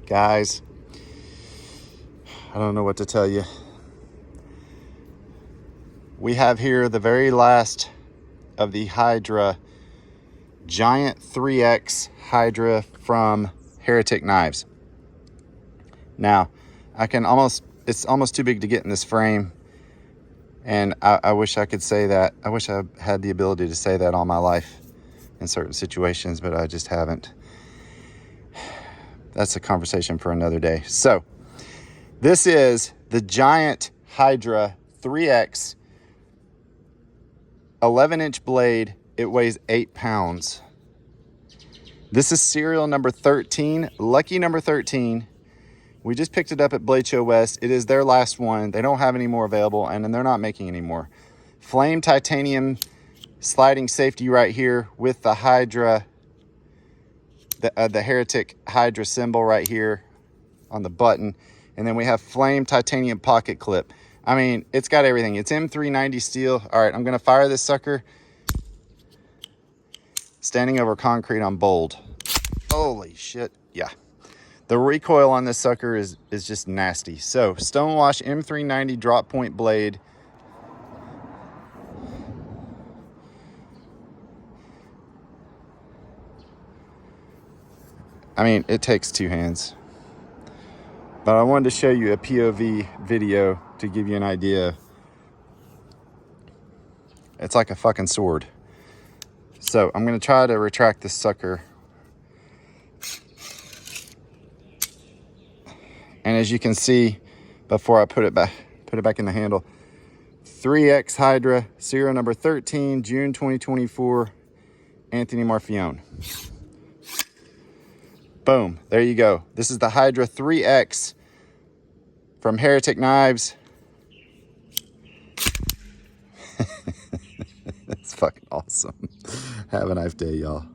Guys, I don't know what to tell you. We have here the very last of the Hydra Giant 3X Hydra from Heretic Knives. Now, it's almost too big to get in this frame. And I wish I could say that. I wish I had the ability to say that all my life in certain situations, but I just haven't. That's a conversation for another day. So, this is the Giant Hydra 3X 11-inch blade. It weighs 8 pounds. This is serial number 13, lucky number 13. We just picked it up at Blade Show West. It is their last one. They don't have any more available, and then they're not making any more. Flame titanium sliding safety right here with the Hydra, the Heretic Hydra symbol right here on the button. And then we have flame titanium pocket clip. I mean, it's got everything. It's M390 steel. All right, I'm gonna fire this sucker. Standing over concrete on bold. Holy shit, yeah. The recoil on this sucker is just nasty. So, Stonewash M390 drop point blade. I mean, it takes two hands. But I wanted to show you a POV video to give you an idea. It's like a fucking sword. So, I'm gonna try to retract this sucker. And as you can see, before I put it back in the handle, 3X Hydra, serial number 13, June 2024, Anthony Marfione. Boom, there you go. This is the Hydra 3X from Heretic Knives. That's fucking awesome. Have a nice day, y'all.